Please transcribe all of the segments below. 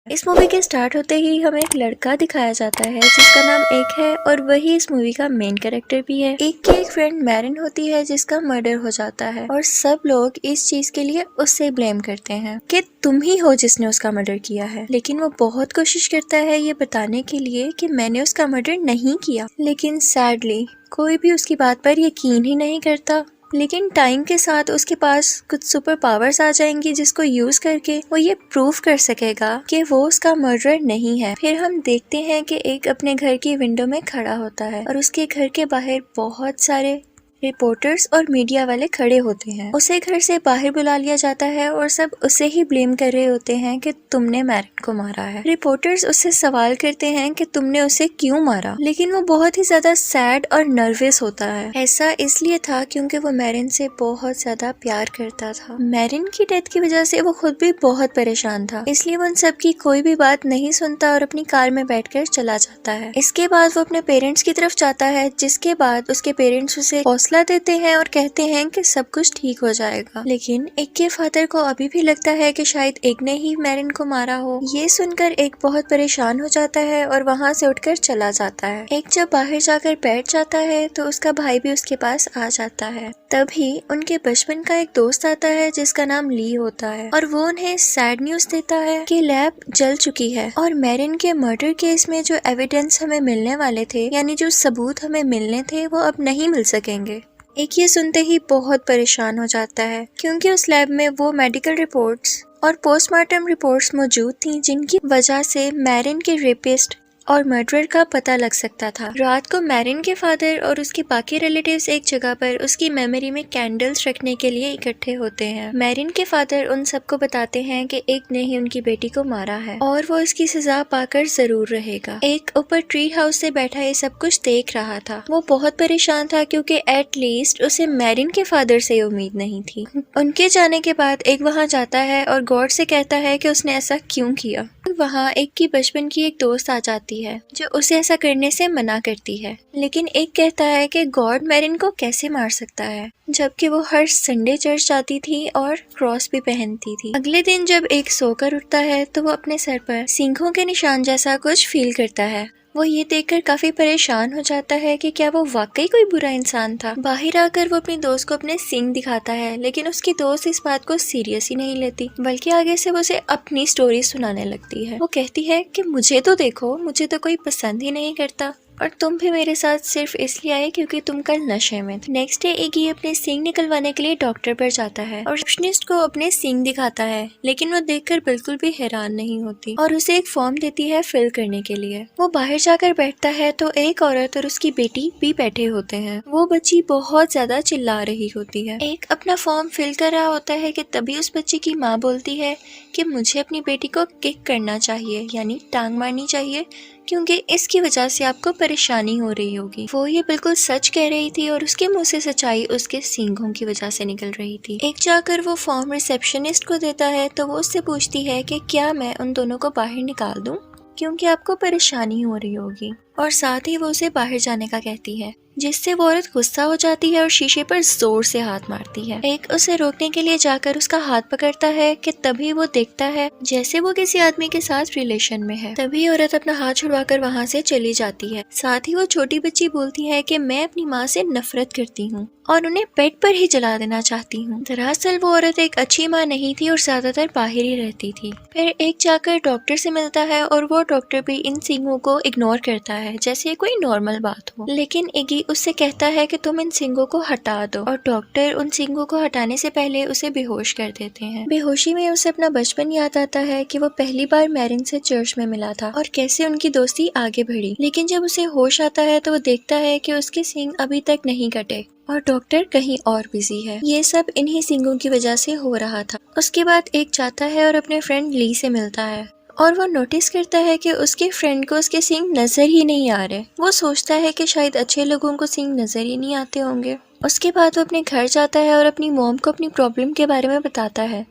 इस मूवी के स्टार्ट होते ही हमें एक लड़का दिखाया जाता है जिसका नाम एक है और वही इस मूवी का मेन कैरेक्टर भी है। एक की एक फ्रेंड मैरिन होती है जिसका मर्डर हो जाता है और सब लोग इस चीज के लिए उससे ब्लेम करते हैं कि तुम ही हो जिसने उसका मर्डर किया है। लेकिन वो बहुत कोशिश करता है ये बताने के लिए कि मैंने उसका मर्डर नहीं किया, लेकिन सैडली कोई भी उसकी बात पर यकीन ही नहीं करता। लेकिन टाइम के साथ उसके पास कुछ सुपर पावर्स आ जाएंगी जिसको यूज करके वो ये प्रूव कर सकेगा कि वो उसका मर्डरर नहीं है। फिर हम देखते हैं कि एक अपने घर की विंडो में खड़ा होता है और उसके घर के बाहर बहुत सारे रिपोर्टर्स और मीडिया वाले खड़े होते हैं। उसे घर से बाहर बुला लिया जाता है और सब उसे ही ब्लेम कर रहे होते हैं कि तुमने मैरिन को मारा है। रिपोर्टर्स उससे सवाल करते हैं कि तुमने उसे क्यों मारा, लेकिन वो बहुत ही ज्यादा सैड और नर्वस होता है। ऐसा इसलिए था क्योंकि वो मैरिन से बहुत ज्यादा प्यार करता था। मैरिन की डेथ की वजह से वो खुद भी बहुत परेशान था, इसलिए वो उन सब की कोई भी बात नहीं सुनता और अपनी कार में बैठकर चला जाता है। इसके बाद वो अपने पेरेंट्स की तरफ जाता है, जिसके बाद उसके पेरेंट्स उसे हौसला देते हैं और कहते हैं कि सब कुछ ठीक हो जाएगा। लेकिन एक के फादर को अभी भी लगता है कि शायद एक ने ही मैरिन को मारा हो। ये सुनकर एक बहुत परेशान हो जाता है और वहाँ से उठकर चला जाता है। एक जब बाहर जाकर बैठ जाता है तो उसका भाई भी उसके पास आ जाता है। तभी उनके बचपन का एक दोस्त आता है जिसका नाम ली होता है और वो उन्हें सैड न्यूज देता है कि लैब जल चुकी है और मैरिन के मर्डर केस में जो एविडेंस हमें मिलने वाले थे, यानी जो सबूत हमें मिलने थे, वो अब नहीं मिल सकेंगे। एक ये सुनते ही बहुत परेशान हो जाता है क्योंकि उस लैब में वो मेडिकल रिपोर्ट्स और पोस्टमार्टम रिपोर्ट्स मौजूद थी जिनकी वजह से मैरिन के रेपिस्ट और मर्डरर का पता लग सकता था। रात को मैरिन के फादर और उसके बाकी रिलेटिव्स एक जगह पर उसकी मेमोरी में कैंडल्स रखने के लिए इकट्ठे होते हैं। मैरिन के फादर उन सबको बताते हैं कि एक ने ही उनकी बेटी को मारा है और वो इसकी सजा पाकर जरूर रहेगा। एक ऊपर ट्री हाउस से बैठा ये सब कुछ देख रहा था। वो बहुत परेशान था क्योंकि एट लीस्ट उसे मैरिन के फादर से उम्मीद नहीं थी। उनके जाने के बाद एक वहाँ जाता है और गॉड से कहता है कि उसने ऐसा क्यों किया। वहाँ एक की बचपन की एक दोस्त आ जाती है जो उसे ऐसा करने से मना करती है, लेकिन एक कहता है कि गॉड मैरिन को कैसे मार सकता है, जबकि वो हर संडे चर्च जाती थी और क्रॉस भी पहनती थी। अगले दिन जब एक सोकर उठता है तो वो अपने सर पर सींगों के निशान जैसा कुछ फील करता है। वो ये देखकर काफी परेशान हो जाता है कि क्या वो वाकई कोई बुरा इंसान था। बाहर आकर वो अपनी दोस्त को अपने सींग दिखाता है, लेकिन उसकी दोस्त इस बात को सीरियस ही नहीं लेती, बल्कि आगे से वो उसे अपनी स्टोरी सुनाने लगती है। वो कहती है कि मुझे तो देखो, मुझे तो कोई पसंद ही नहीं करता और तुम भी मेरे साथ सिर्फ इसलिए आए क्योंकि तुम कल नशे में थे। नेक्स्ट डे एगी अपने सींग निकलवाने के लिए डॉक्टर पर जाता है और रिसेप्शनिस्ट को अपने सींग दिखाता है, लेकिन वो देखकर बिल्कुल भी हैरान नहीं होती और उसे एक फॉर्म देती है फिल करने के लिए। वो बाहर जाकर बैठता है तो एक औरत और उसकी बेटी भी बैठे होते हैं। वो बच्ची बहुत ज्यादा चिल्ला रही होती है। एक अपना फॉर्म फिल कर रहा होता है कि तभी उस बच्ची की माँ बोलती है कि मुझे अपनी बेटी को किक करना चाहिए, यानी टांग मारनी चाहिए, क्योंकि इसकी वजह से आपको परेशानी हो रही होगी। वो ये बिल्कुल सच कह रही थी और उसके मुंह से सच्चाई उसके सींगों की वजह से निकल रही थी। एक जाकर वो फॉर्म रिसेप्शनिस्ट को देता है तो वो उससे पूछती है कि क्या मैं उन दोनों को बाहर निकाल दूं, क्योंकि आपको परेशानी हो रही होगी, और साथ ही वो उसे बाहर जाने का कहती है, जिससे वो औरत गुस्सा हो जाती है और शीशे पर जोर से हाथ मारती है। एक उसे रोकने के लिए जाकर उसका हाथ पकड़ता है कि तभी वो देखता है जैसे वो किसी आदमी के साथ रिलेशन में है। तभी औरत अपना हाथ छुड़वाकर वहाँ से चली जाती है। साथ ही वो छोटी बच्ची बोलती है कि मैं अपनी माँ से नफरत करती हूँ और उन्हें बेड पर ही जला देना चाहती हूँ। दरअसल वो औरत एक अच्छी माँ नहीं थी और ज्यादातर बाहर ही रहती थी। फिर एक जाकर डॉक्टर से मिलता है और वो डॉक्टर भी इन सींगों को इग्नोर करता है जैसे कोई नॉर्मल बात हो, लेकिन एगी उससे कहता है कि तुम इन सींगों को हटा दो, और डॉक्टर उन सींगों को हटाने से पहले उसे बेहोश कर देते हैं। बेहोशी में उसे अपना बचपन याद आता है कि वो पहली बार मैरिन से चर्च में मिला था और कैसे उनकी दोस्ती आगे बढ़ी। लेकिन जब उसे होश आता है तो वो देखता है कि उसके सींग अभी तक नहीं कटे और डॉक्टर कहीं और बिजी है। ये सब इन्हीं सींगों की वजह से हो रहा था। उसके बाद एक जाता है और अपने फ्रेंड ली से मिलता है और वो नोटिस करता है कि उसके फ्रेंड को उसके सींग नजर ही नहीं आ रहे। वो सोचता है कि शायद अच्छे लोगों को सींग नजर ही नहीं आते होंगे। उसके बाद वो अपने घर जाता है और अपनी मॉम को अपनी प्रॉब्लम के बारे में बताता है,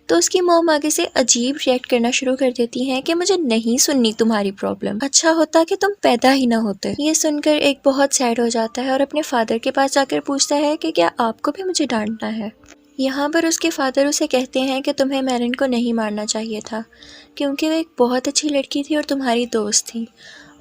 तो उसकी मॉम आगे से अजीब रिएक्ट करना शुरू कर देती हैं कि मुझे नहीं सुननी तुम्हारी प्रॉब्लम, अच्छा होता कि तुम पैदा ही ना होते। ये सुनकर एक बहुत सैड हो जाता है और अपने फादर के पास जाकर पूछता है कि क्या आपको भी मुझे डांटना है। यहाँ पर उसके फादर उसे कहते हैं कि तुम्हें मैरिन को नहीं मारना चाहिए था, क्योंकि वो एक बहुत अच्छी लड़की थी और तुम्हारी दोस्त थी।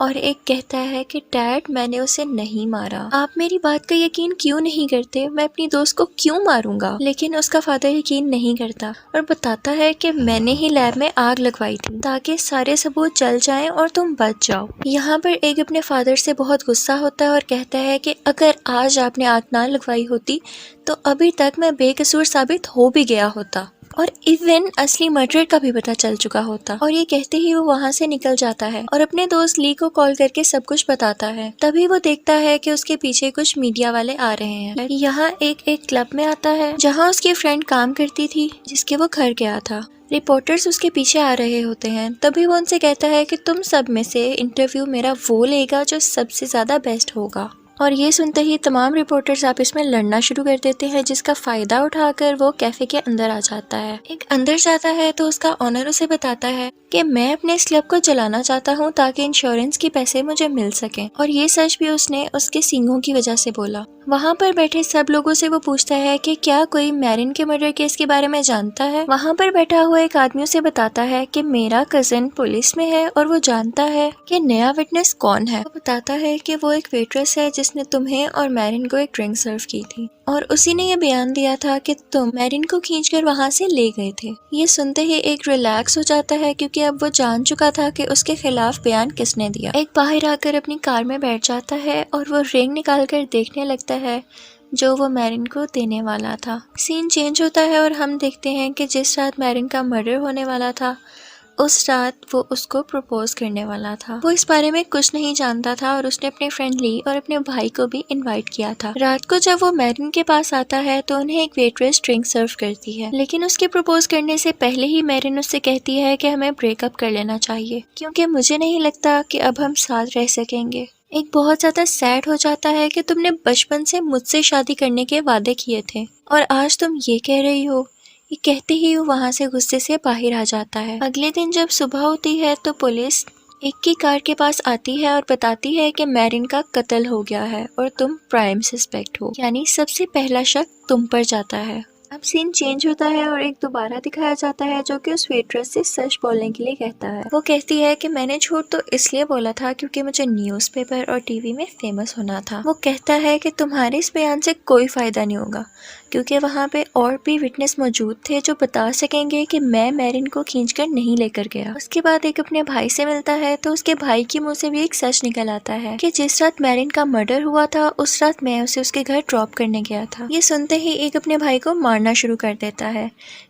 और एक कहता है कि डैड मैंने उसे नहीं मारा, आप मेरी बात का यकीन क्यों नहीं करते, मैं अपनी दोस्त को क्यों मारूंगा। लेकिन उसका फादर यकीन नहीं करता और बताता है कि मैंने ही लैब में आग लगवाई थी ताकि सारे सबूत जल जाएं और तुम बच जाओ। यहाँ पर एक अपने फादर से बहुत गुस्सा होता है और कहता है कि अगर आज आपने आग ना लगवाई होती तो अभी तक मैं बेकसूर साबित हो भी गया होता और इवन असली मर्डर का भी पता चल चुका होता। और ये कहते ही वो वहाँ से निकल जाता है और अपने दोस्त ली को कॉल करके सब कुछ बताता है। तभी वो देखता है कि उसके पीछे कुछ मीडिया वाले आ रहे हैं। यहाँ एक क्लब में आता है जहाँ उसकी फ्रेंड काम करती थी जिसके वो घर गया था। रिपोर्टर्स उसके पीछे आ रहे होते हैं। तभी वो उनसे कहता है कि तुम सब में से इंटरव्यू मेरा वो लेगा जो सबसे ज्यादा बेस्ट होगा। और ये सुनते ही तमाम रिपोर्टर्स आपस में लड़ना शुरू कर देते हैं, जिसका फायदा उठाकर वो कैफे के अंदर आ जाता है। एक अंदर जाता है तो उसका ऑनर उसे बताता है कि मैं अपने इस क्लब को चलाना चाहता हूँ ताकि इंश्योरेंस के पैसे मुझे मिल सकें। और ये सच भी उसने उसके सींगों की वजह से बोला। वहाँ पर बैठे सब लोगों से वो पूछता है कि क्या कोई मैरिन के मर्डर केस के बारे में जानता है। वहाँ पर बैठा हुआ एक आदमी उसे बताता है कि मेरा कजिन पुलिस में है और वो जानता है कि नया विटनेस कौन है। वो बताता है कि वो एक वेट्रेस है जिसने तुम्हें और मैरिन को एक ड्रिंक सर्व की थी और उसी ने ये बयान दिया था कि तुम मैरिन को खींचकर वहाँ से ले गए थे। ये सुनते ही एक रिलैक्स हो जाता है क्योंकि अब वो जान चुका था कि उसके खिलाफ बयान किसने दिया। एक बाहर आकर अपनी कार में बैठ जाता है और वो रिंग निकाल कर देखने लगता है जो वो मैरिन को देने वाला था। सीन चेंज होता है और हम देखते हैं कि जिस रात मैरिन का मर्डर होने वाला था उस रात वो उसको प्रपोज करने वाला था। वो इस बारे में कुछ नहीं जानता था और उसने अपने फ्रेंड ली और अपने भाई को भी इनवाइट किया था। रात को जब वो मैरिन के पास आता है तो उन्हें एक वेट्रेस ड्रिंक सर्व करती है, लेकिन उसके प्रपोज करने से पहले ही मैरिन उससे कहती है कि हमें ब्रेकअप कर लेना चाहिए क्योंकि मुझे नहीं लगता कि अब हम साथ रह सकेंगे। एक बहुत ज्यादा सैड हो जाता है कि तुमने बचपन से मुझसे शादी करने के वादे किए थे और आज तुम ये कह रही हो। ये कहते ही वो वहाँ से गुस्से से बाहर आ जाता है। अगले दिन जब सुबह होती है तो पुलिस एक की कार के पास आती है और बताती है कि मैरिन का कत्ल हो गया है और तुम प्राइम सस्पेक्ट हो, यानी सबसे पहला शक तुम पर जाता है। अब सीन चेंज होता है और एक दोबारा दिखाया जाता है जो कि उस वेट्रेस से सच बोलने के लिए कहता है। वो कहती है कि मैंने झूठ तो इसलिए बोला था क्योंकि मुझे न्यूज़पेपर और टीवी में फेमस होना था। वो कहता है कि तुम्हारे इस बयान से कोई फायदा नहीं होगा क्योंकि वहाँ पे और भी विटनेस मौजूद थे जो बता सकेंगे कि मैं मैरिन को खींचकर नहीं लेकर गया। उसके बाद एक अपने भाई से मिलता है तो उसके भाई के मुंह से भी एक सच निकल आता है कि जिस रात मैरिन का मर्डर हुआ था उस रात मैं उसे उसके घर ड्रॉप करने गया था। ये सुनते ही एक अपने भाई को मारना शुरू कर देता है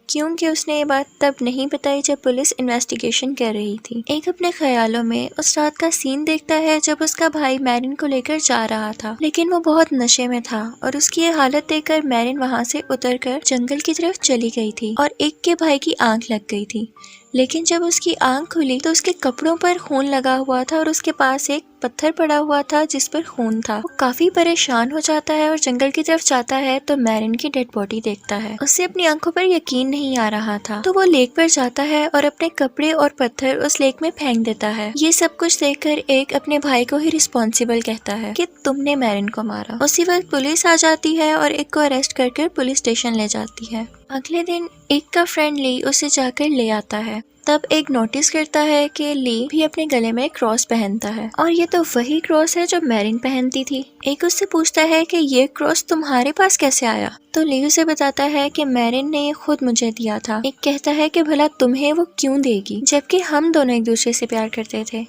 क्योंकि उसने ये बात तब नहीं बताई जब पुलिस इन्वेस्टिगेशन कर रही थी। एक अपने ख्यालों में उस रात का सीन देखता है जब उसका भाई मैरिन को लेकर जा रहा था, लेकिन वो बहुत नशे में था और उसकी ये हालत देखकर मैरिन वहाँ से उतरकर जंगल की तरफ चली गई थी और एक के भाई की आंख लग गई थी। लेकिन जब उसकी आंख खुली तो उसके कपड़ों पर खून लगा हुआ था और उसके पास एक पत्थर पड़ा हुआ था जिस पर खून था। वो काफी परेशान हो जाता है और जंगल की तरफ जाता है तो मैरिन की डेड बॉडी देखता है। उसे अपनी आंखों पर यकीन नहीं आ रहा था तो वो लेक पर जाता है और अपने कपड़े और पत्थर उस लेक में फेंक देता है। ये सब कुछ देखकर एक अपने भाई को ही रिस्पॉन्सिबल कहता है कि तुमने मैरिन को मारा। उसी वक्त पुलिस आ जाती है और एक को अरेस्ट करके पुलिस स्टेशन ले जाती है। अगले दिन एक का फ्रेंड ली उसे जाकर ले आता है। तब एक नोटिस करता है कि ली भी अपने गले में क्रॉस पहनता है और ये तो वही क्रॉस है जो मैरिन पहनती थी। एक उससे पूछता है कि ये क्रॉस तुम्हारे पास कैसे आया, तो ली उसे बताता है कि मैरिन ने ये खुद मुझे दिया था। एक कहता है कि भला तुम्हें वो क्यों देगी जबकि हम दोनों एक दूसरे से प्यार करते थे।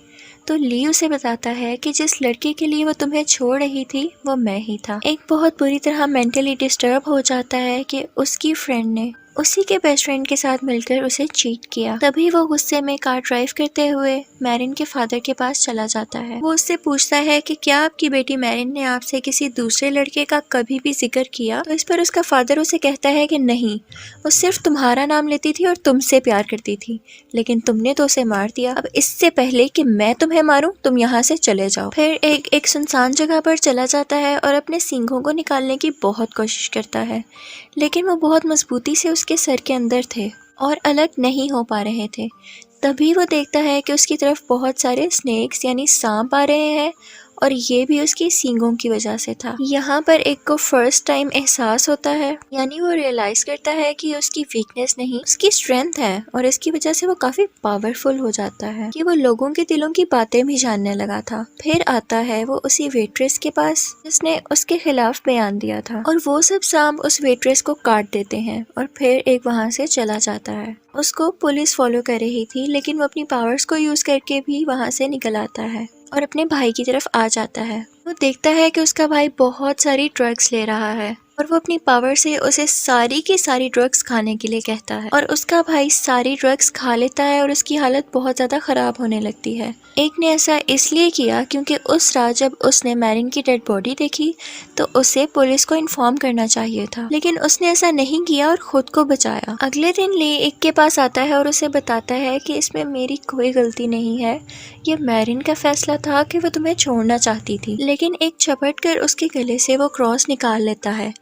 तो ली उसे बताता है कि जिस लड़के के लिए वो तुम्हें छोड़ रही थी वो मैं ही था। एक बहुत बुरी तरह मेंटली डिस्टर्ब हो जाता है कि उसकी फ्रेंड ने उसी के बेस्ट फ्रेंड के साथ मिलकर उसे चीट किया। तभी वो गुस्से में कार ड्राइव करते हुए मैरिन के फादर के पास चला जाता है। वो उससे पूछता है कि क्या आपकी बेटी मैरिन ने आपसे किसी दूसरे लड़के का कभी भी जिक्र किया। तो इस पर उसका फादर उसे कहता है कि नहीं, वो सिर्फ तुम्हारा नाम लेती थी और तुमसे प्यार करती थी, लेकिन तुमने तो उसे मार दिया। अब इससे पहले कि मैं तुम्हें मारूं तुम यहाँ से चले जाओ। फिर एक सुनसान जगह पर चला जाता है और अपने सींगों को निकालने की बहुत कोशिश करता है, लेकिन वो बहुत मजबूती से उसके सर के अंदर थे और अलग नहीं हो पा रहे थे। तभी वो देखता है कि उसकी तरफ बहुत सारे स्नेक्स यानी सांप आ रहे हैं और ये भी उसकी सींगों की वजह से था। यहाँ पर एक को फर्स्ट टाइम एहसास होता है, यानी वो रियलाइज करता है कि उसकी वीकनेस नहीं उसकी स्ट्रेंथ है, और इसकी वजह से वो काफी पावरफुल हो जाता है कि वो लोगों के दिलों की बातें भी जानने लगा था। फिर आता है वो उसी वेट्रेस के पास जिसने उसके खिलाफ बयान दिया था, और वो सब सांप उस वेट्रेस को काट देते हैं और फिर एक वहाँ से चला जाता है। उसको पुलिस फॉलो कर रही थी, लेकिन वो अपनी पावर्स को यूज करके भी वहाँ से निकल आता है और अपने भाई की तरफ आ जाता है। वो देखता है कि उसका भाई बहुत सारी ड्रग्स ले रहा है और वो अपनी पावर से उसे सारी की सारी ड्रग्स खाने के लिए कहता है, और उसका भाई सारी ड्रग्स खा लेता है और उसकी हालत बहुत ज़्यादा ख़राब होने लगती है। एक ने ऐसा इसलिए किया क्योंकि उस रात जब उसने मैरिन की डेड बॉडी देखी तो उसे पुलिस को इन्फॉर्म करना चाहिए था, लेकिन उसने ऐसा नहीं किया और खुद को बचाया। अगले दिन ली एक के पास आता है और उसे बताता है कि इसमें मेरी कोई गलती नहीं है, ये मैरिन का फैसला था कि वो तुम्हें छोड़ना चाहती थी। लेकिन एक झपट कर उसके गले से वो क्रॉस निकाल लेता है।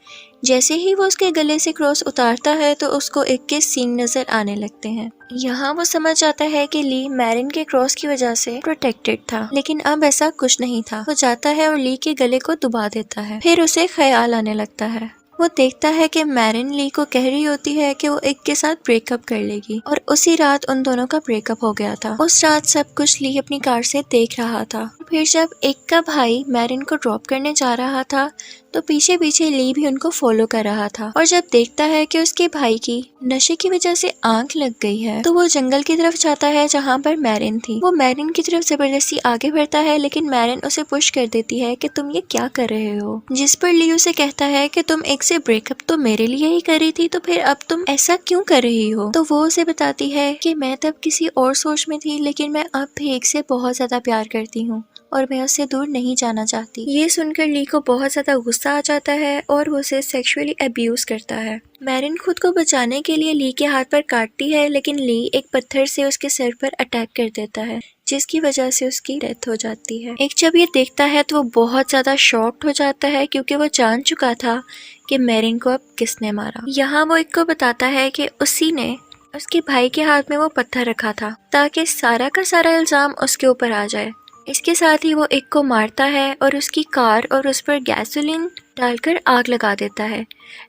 जैसे ही वो उसके गले से क्रॉस उतारता है तो उसको एक के सींग नजर आने लगते हैं। यहाँ वो समझ जाता है कि ली मैरिन के क्रॉस की वजह से प्रोटेक्टेड था, लेकिन अब ऐसा कुछ नहीं था। वो जाता है और ली के गले को दबा देता है। फिर उसे ख्याल आने लगता है। वो देखता है कि मैरिन ली को कह रही होती है कि वो एक के साथ ब्रेकअप कर लेगी, और उसी रात उन दोनों का ब्रेकअप हो गया था। उस रात सब कुछ ली अपनी कार से देख रहा था। फिर जब एक का भाई मैरिन को ड्रॉप करने जा रहा था तो पीछे पीछे ली भी उनको फॉलो कर रहा था, और जब देखता है कि उसके भाई की नशे की वजह से आंख लग गई है तो वो जंगल की तरफ जाता है जहाँ पर मैरिन थी। वो मैरिन की तरफ जबरदस्ती आगे बढ़ता है, लेकिन मैरिन उसे पुश कर देती है कि तुम ये क्या कर रहे हो, जिस पर ली उसे कहता है कि तुम एक से ब्रेकअप तो मेरे लिए ही कर रही थी, तो फिर अब तुम ऐसा क्यों कर रही हो। तो वो उसे बताती है कि मैं तब किसी और सोच में थी, लेकिन मैं अब भी एक से बहुत ज्यादा प्यार करती हूँ और मैं उससे दूर नहीं जाना चाहती। ये सुनकर ली को बहुत ज्यादा गुस्सा आ जाता है और वो उसे सेक्सुअली अब्यूज करता है। मैरिन खुद को बचाने के लिए ली के हाथ पर काटती है, लेकिन ली एक पत्थर से उसके सर पर अटैक कर देता है, जिसकी वजह से उसकी डेथ हो जाती है। एक जब ये देखता है तो वो बहुत ज्यादा शॉक्ड हो जाता है, क्योंकि वो जान चुका था कि मैरिन को अब किसने मारा। यहाँ वो एक को बताता है कि उसी ने उसके भाई के हाथ में वो पत्थर रखा था ताकि सारा का सारा इल्जाम उसके ऊपर आ जाए। इसके साथ ही वो एक को मारता है और उसकी कार और उस पर गैसोलीन डालकर आग लगा देता है,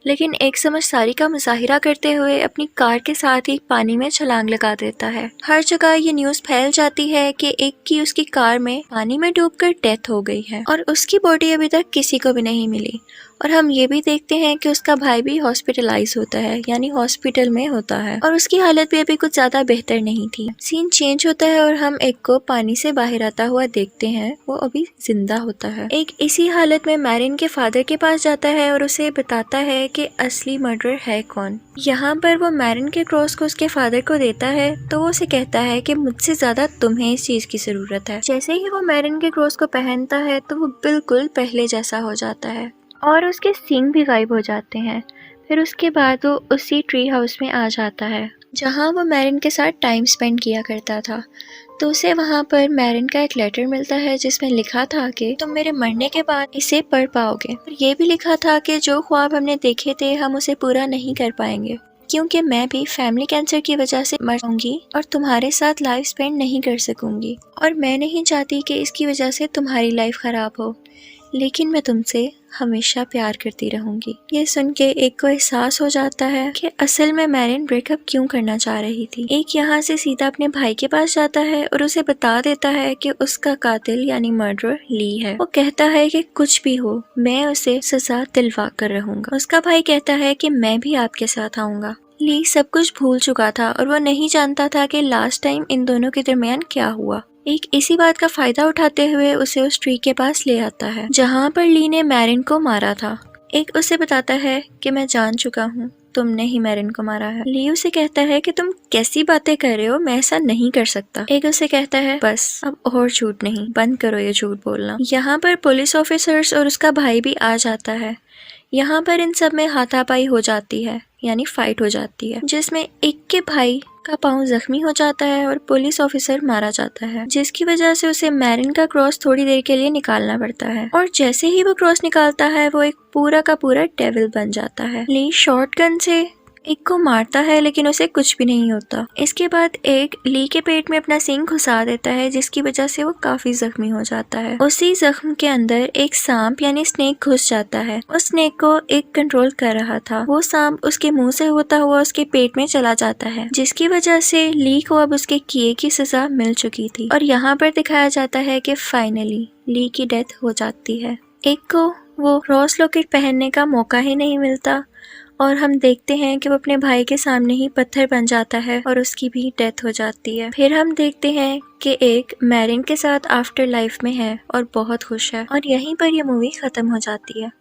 लेकिन एक समझदारी का मुजाहिरा करते हुए अपनी कार के साथ ही पानी में छलांग लगा देता है। हर जगह ये न्यूज़ फैल जाती है कि एक की उसकी कार में पानी में डूबकर डेथ हो गई है और उसकी बॉडी अभी तक किसी को भी नहीं मिली। और हम ये भी देखते हैं कि उसका भाई भी हॉस्पिटलाइज होता है, यानी हॉस्पिटल में होता है, और उसकी हालत भी अभी कुछ ज्यादा बेहतर नहीं थी। सीन चेंज होता है और हम एक को पानी से बाहर आता हुआ देखते हैं। वो अभी जिंदा होता है। एक इसी हालत में मैरिन के फादर के पास जाता है और उसे बताता है कि असली मर्डर है कौन। यहाँ पर वो मैरिन के क्रॉस को उसके फादर को देता है तो वो उसे कहता है कि मुझसे ज्यादा तुम्हें इस चीज की जरूरत है। जैसे ही वो मैरिन के क्रॉस को पहनता है तो वो बिल्कुल पहले जैसा हो जाता है और उसके सींग भी गायब हो जाते हैं। फिर उसके बाद वो उसी ट्री हाउस में आ जाता है जहाँ वो मैरिन के साथ टाइम स्पेंड किया करता था। तो उसे वहाँ पर मैरिन का एक लेटर मिलता है जिसमें लिखा था कि तुम मेरे मरने के बाद इसे पढ़ पाओगे। और ये भी लिखा था कि जो ख्वाब हमने देखे थे हम उसे पूरा नहीं कर पाएंगे, क्योंकि मैं भी फैमिली कैंसर की वजह से मर जाऊंगी और तुम्हारे साथ लाइफ स्पेंड नहीं कर सकूंगी, और मैं नहीं चाहती कि इसकी वजह से तुम्हारी लाइफ खराब हो, लेकिन मैं तुमसे हमेशा प्यार करती रहूंगी। ये सुन के एक को एहसास हो जाता है कि असल में मैरिन ब्रेकअप क्यों करना चाह रही थी। एक यहाँ से सीधा अपने भाई के पास जाता है और उसे बता देता है कि उसका कातिल यानी मर्डरर ली है। वो कहता है कि कुछ भी हो मैं उसे सजा दिलवा कर रहूंगा। उसका भाई कहता है कि मैं भी आपके साथ आऊंगा। ली सब कुछ भूल चुका था और वो नहीं जानता था कि लास्ट टाइम इन दोनों के दरमियान क्या हुआ। एक इसी बात का फायदा उठाते हुए उसे उस ट्री के पास ले आता है जहाँ पर ली ने मैरिन को मारा था। एक उसे बताता है कि मैं जान चुका हूँ, तुमने ही मैरिन को मारा है। ली उसे कहता है कि तुम कैसी बातें कर रहे हो, मैं ऐसा नहीं कर सकता। एक उसे कहता है बस अब और झूठ नहीं, बंद करो ये झूठ बोलना। यहाँ पर पुलिस ऑफिसर्स और उसका भाई भी आ जाता है। यहाँ पर इन सब में हाथापाई हो जाती है, यानी फाइट हो जाती है, जिसमें एक के भाई का पांव जख्मी हो जाता है और पुलिस ऑफिसर मारा जाता है, जिसकी वजह से उसे मैरिन का क्रॉस थोड़ी देर के लिए निकालना पड़ता है। और जैसे ही वो क्रॉस निकालता है वो एक पूरा का पूरा डेविल बन जाता है। ली शॉटगन से एक को मारता है लेकिन उसे कुछ भी नहीं होता। इसके बाद एक ली के पेट में अपना सींग घुसा देता है जिसकी वजह से वो काफी जख्मी हो जाता है। उसी जख्म के अंदर एक सांप यानी स्नेक घुस जाता है। उस स्नेक को एक कंट्रोल कर रहा था। वो सांप उसके मुंह से होता हुआ उसके पेट में चला जाता है जिसकी वजह से ली को अब उसके किए की सजा मिल चुकी थी। और यहाँ पर दिखाया जाता है कि फाइनली ली की डेथ हो जाती है। एक को वो रोज लॉकेट पहनने का मौका ही नहीं मिलता और हम देखते हैं कि वो अपने भाई के सामने ही पत्थर बन जाता है और उसकी भी डेथ हो जाती है। फिर हम देखते हैं कि एक मैरिन के साथ आफ्टर लाइफ में है और बहुत खुश है और यहीं पर ये मूवी खत्म हो जाती है।